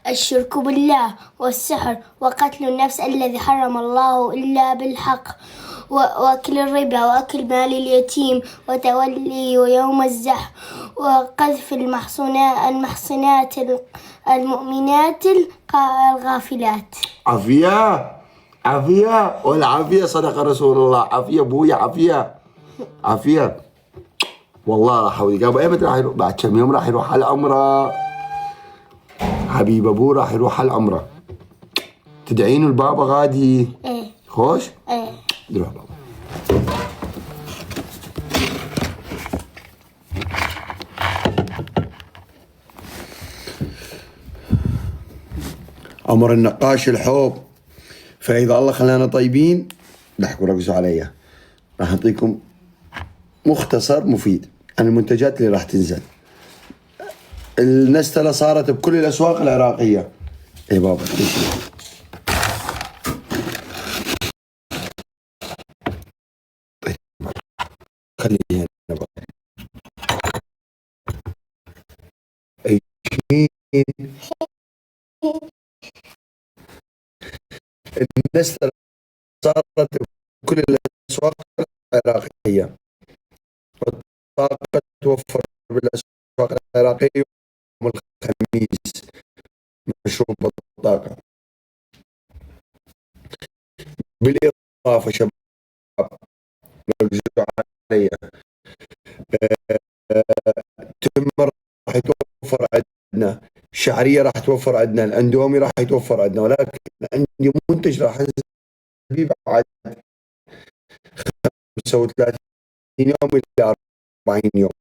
الشرك بالله والسحر وقتل النفس الذي حرم الله إلا بالحق وأكل الربا وأكل مال اليتيم وتولي يوم الزحف وقذف المحصنات المؤمنات الغافلات. عافية عافية والعافية صدق رسول الله. عافية بويا عافية عافية. والله راح اوديك ابو ايمت راح يروح بعد كم يوم راح يروح على العمره. حبيب ابوه راح يروح على العمره. تدعين البابا غادي؟ ايه خوش؟ ايه روح بابا. عمر النقاش الحب. فاذا الله خلانا طيبين ضحكوا ركزوا عليا. راح اعطيكم مختصر مفيد عن المنتجات اللي راح تنزل. النستلة صارت بكل الأسواق العراقية. اي بابا خليه هنا بابا. اي النستلة صارت بكل الأسواق العراقية. والطاقة توفر بالأسواق العراقية يوم الخميس. مشروب الطاقة. بالإضافة شباب ركزوا علي. تمر راح يتوفر عندنا، الشعرية راح توفر عندنا، الاندومي راح يتوفر عندنا، ولكن عندي منتج راح انزل بعد 35 يوم الى 40 يوم.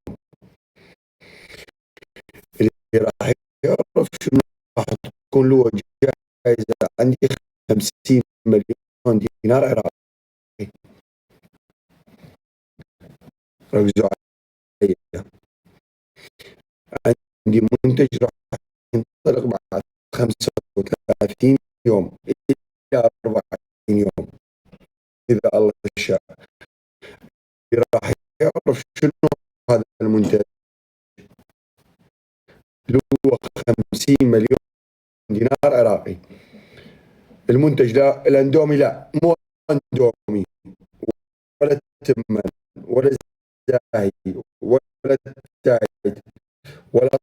اللي راح يعرف شنو راح تكون له جائزة عندي 50 مليون دينار عراقي. ركزوا علي. عندي منتج راح ينطلق بعد 35 يوم إلى 40 يوم إذا الله شاء. راح يعرف شنو هذا المنتج. له 50 مليون دينار عراقي. المنتج لا الاندومي، لا مو اندومي ولا تمن ولا زاهي ولا تايد ولا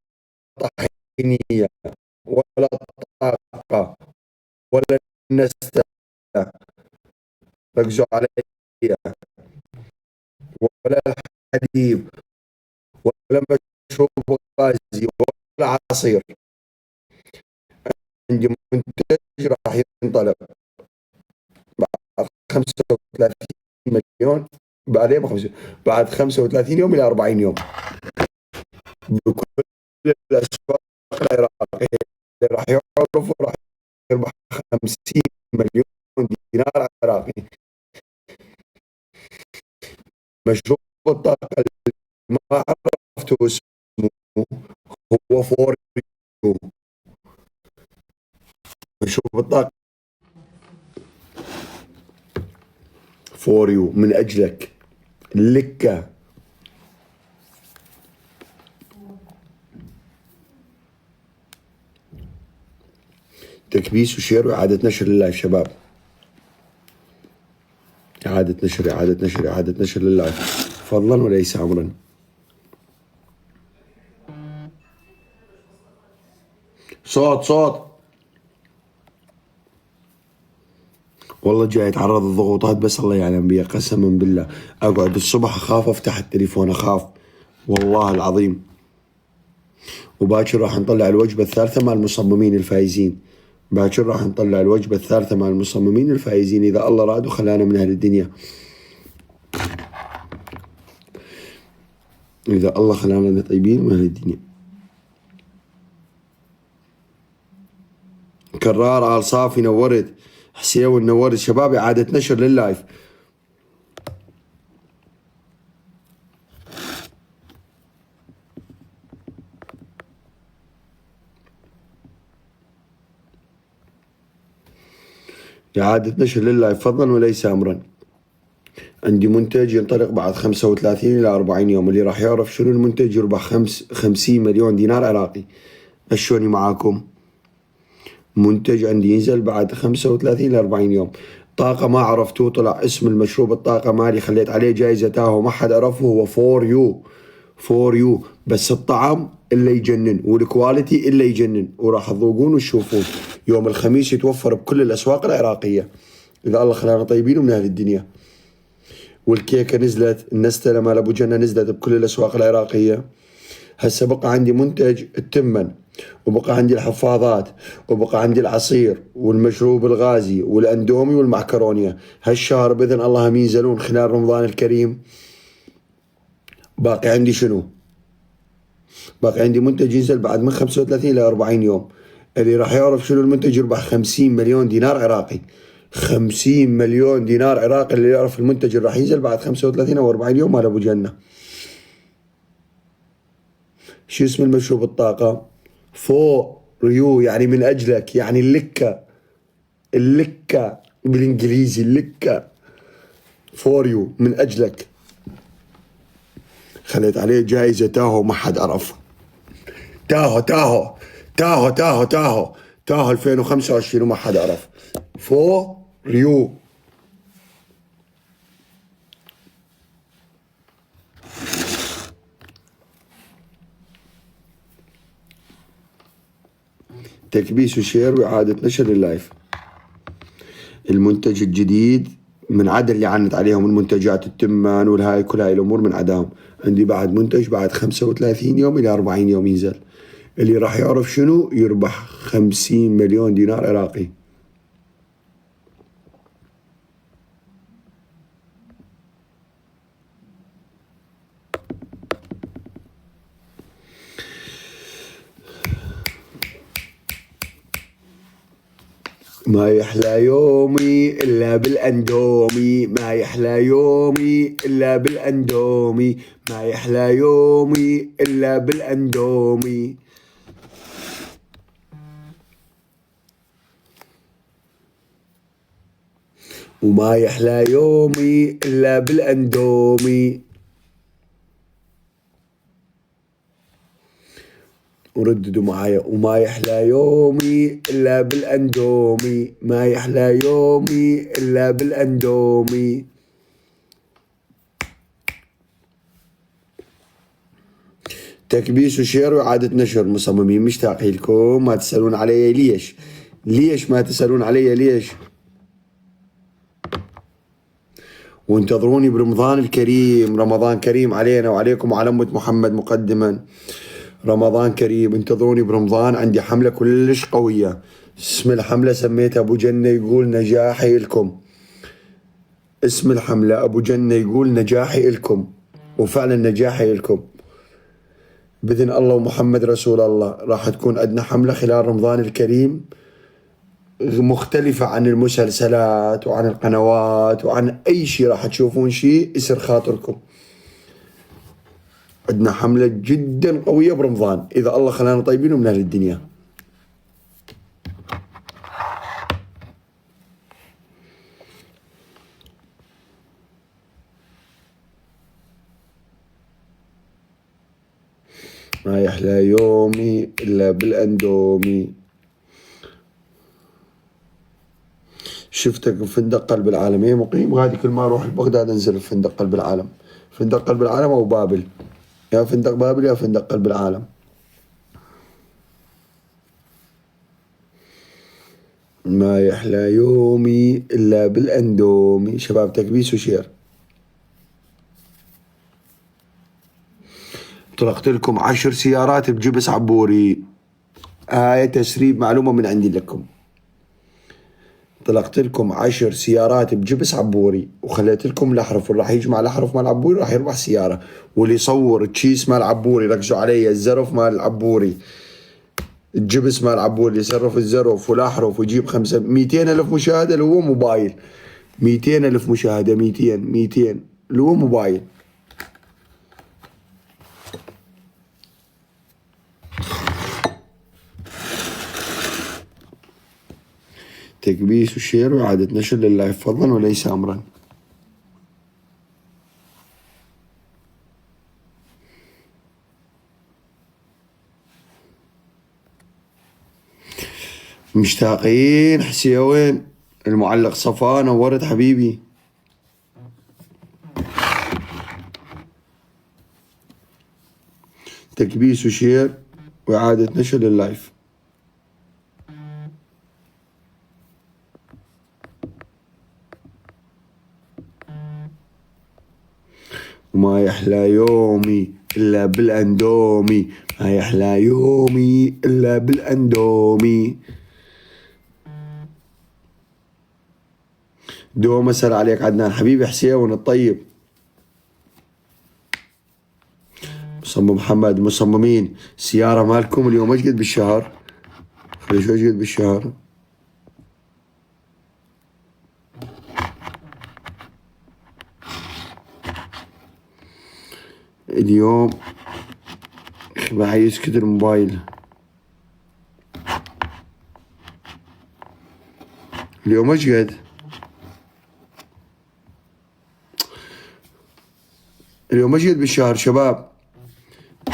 طحينية ولا طاقة ولا نستة. ركزوا علي. ولا حليب ولا مشروب غازي ولا عصير. عندي منتج راح ينطلق بعد 35 مليون بعد 35 يوم إلى 40 يوم بكل الأسواق العراقية. اللي راح يعرفوا راح يربح 50 مليون دينار عراقي. مشروب الطاقة ما عرفته اسمه هو فوريو. مشروب الطاقة فوريو من أجلك. لكة. تكبيس وشير وإعادة نشر لللايف شباب. إعادة نشر إعادة نشر إعادة نشر لللايف فضلا وليس أمرا. صوت والله جاي اتعرض للضغوطات بس الله يعلم بيها قسما بالله. اقعد الصبح اخاف افتح التليفون اخاف والله العظيم. وباكر راح نطلع الوجبة الثالثة مع المصممين الفايزين. باكر راح نطلع الوجبة الثالثة مع المصممين الفايزين إذا الله راد وخلانا من أهل الدنيا. إذا الله خلانا طيبين من أهل الدنيا. كرار آل صافي نورت. حسيوي نورت شباب. إعادة نشر لللايف. إعادة نشر لله فضلا وليس أمرا. عندي منتج ينطلق بعد 35 إلى 40 يوم. اللي راح يعرف شنو المنتج يربح 50 مليون دينار عراقي. أشوني معاكم. منتج عندي ينزل بعد 35 ل 40 يوم. طاقة ما عرفتوه، طلع اسم المشروب الطاقة مالي، خليت عليه جائزة تاهو ما حد عرفه، هو فور يو. فور يو، بس الطعم اللي يجنن والكواليتي اللي يجنن، وراح تذوقون وتشوفون. يوم الخميس يتوفر بكل الأسواق العراقية إذا الله خلانا طيبين ومن أهل الدنيا. والكيكة نزلت، النستلة مال أبو جنة نزلت بكل الأسواق العراقية. هسه بقى عندي منتج التمن، وبقى عندي الحفاضات، وبقى عندي العصير والمشروب الغازي والاندومي والمعكرونية. هالشهر باذن الله هم ينزلون خلال رمضان الكريم. باقي عندي شنو؟ باقي عندي منتج ينزل بعد من 35 ل 40 يوم. اللي راح يعرف شنو المنتج يربح 50 مليون دينار عراقي. 50 مليون دينار عراقي اللي يعرف المنتج اللي راح ينزل بعد 35 او 40 يوم مال ابو جنة. شو اسم المشروب الطاقة؟ فور يو، يعني من أجلك، يعني اللكة. اللكة بالإنجليزي، اللكة. فور يو، من أجلك. خليت عليه جائزة تاهو ما حد عرف. تاهو تاهو تاهو تاهو تاهو تاهو 2025 وما حد عرف. فور يو. تكبيس وشير وإعادة نشر اللايف. المنتج الجديد من عدا اللي عنت عليهم المنتجات التمان والهاي كل هاي الأمور من عداهم. عندي بعد منتج بعد 35 يوم إلى 40 يوم ينزل. اللي راح يعرف شنو يربح 50 مليون دينار عراقي. ما يحلى يومي إلا بالأندومي، ما يحلى يومي إلا بالأندومي، ما يحلى يومي إلا بالأندومي. وما يحلى يومي إلا بالأندومي. ورددوا معايا. وما يحلى يومي إلا بالأندومي، ما يحلى يومي إلا بالأندومي. تكبيس وشير وإعادة نشر. مصممين مشتاقين لكم. ما تسألون علي ليش؟ ليش ما تسألون علي ليش؟ وانتظروني برمضان الكريم. رمضان كريم علينا وعليكم وعلى أمة محمد مقدما. رمضان كريم، انتظروني برمضان. عندي حملة كلش قوية. اسم الحملة سميتها أبو جنة يقول نجاحي إلكم. اسم الحملة أبو جنة يقول نجاحي إلكم، وفعلا نجاحي إلكم بإذن الله ومحمد رسول الله. راح تكون عندنا حملة خلال رمضان الكريم مختلفة عن المسلسلات وعن القنوات وعن أي شيء راح تشوفون شيء يصير خاطركم. عندنا حملة جدا قوية برمضان إذا الله خلانا طيبين ومن أهل الدنيا. ما يحلى يومي إلا بالأندومي. شفتك بفندق قلب العالم. ايه مقيم غادي كل ما اروح بغداد انزل بفندق قلب العالم. فندق قلب العالم او بابل، يا فندق بابل يا فندق قلب العالم. ما يحلى يومي الا بالاندومي. شباب تكبيس وشير. طلقت لكم 10 سيارات بجبس عبوري. هاي تسريب معلومة من عندي لكم. طلقت لكم 10 سيارات بجبس عبوري وخليت لكم الاحرف، واللي راح يجمع الاحرف مال عبوري راح يربح سياره. واللي يصور تشيس مال عبوري ركزوا علي، الزرف مال عبوري، الجبس مال عبوري، يصرف الزرف والاحرف ويجيب 200,000 مشاهده اللي هو موبايل. 200,000 مشاهده، 200 اللي هو موبايل. تكبيس وشير وإعادة نشر لله فضلا وليس أمرا. مشتاقين حسيوين. المعلق صفا نورت حبيبي. تكبيس وشير وإعادة نشر لللايف. وما يحلى يومي إلا بالأندومي، ما يحلى يومي إلا بالأندومي. دوم مساء عليك عدنان حبيبي حسين الطيب. مصمم محمد مصممين سيارة مالكم اليوم ايش قد بالشهر؟ خلي شو ايش قد بالشهر؟ اليوم بعيش كده الموبايل. اليوم ايش قد؟ اليوم ايش قد بالشهر شباب؟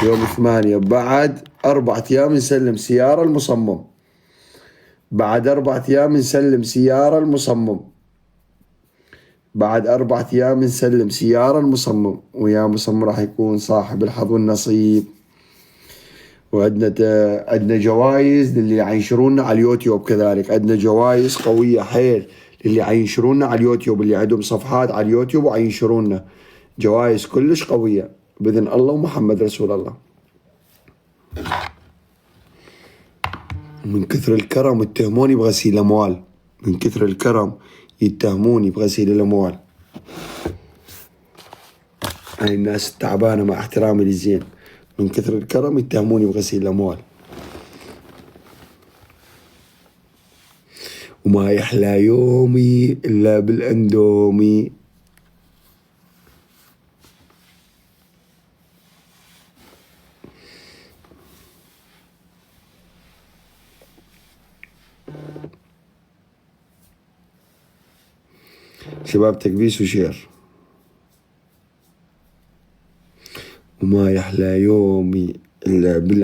يوم 8. بعد 4 أيام نسلم سيارة المصمم. بعد 4 أيام نسلم سيارة المصمم. بعد 4 أيام نسلم سيارة المصمم. ويا مصمم راح يكون صاحب الحظ والنصيب. وعندنا جوائز للي ينشرونا على اليوتيوب. كذلك عندنا جوائز قوية حيل للي ينشرونا على اليوتيوب، اللي عندهم صفحات على اليوتيوب وينشرونا. جوائز كلش قوية بإذن الله ومحمد رسول الله. من كثر الكرم يتهموني بغسيل أموال. من كثر الكرم يتهموني بغسيل الأموال. هاي الناس التعبانة مع احترامي للزين، من كثر الكرم يتهموني بغسيل الأموال. وما يحلى يومي إلا بالأندومي. شباب تكبيس وشير. وما يحلى يومي إلا بالأندومي.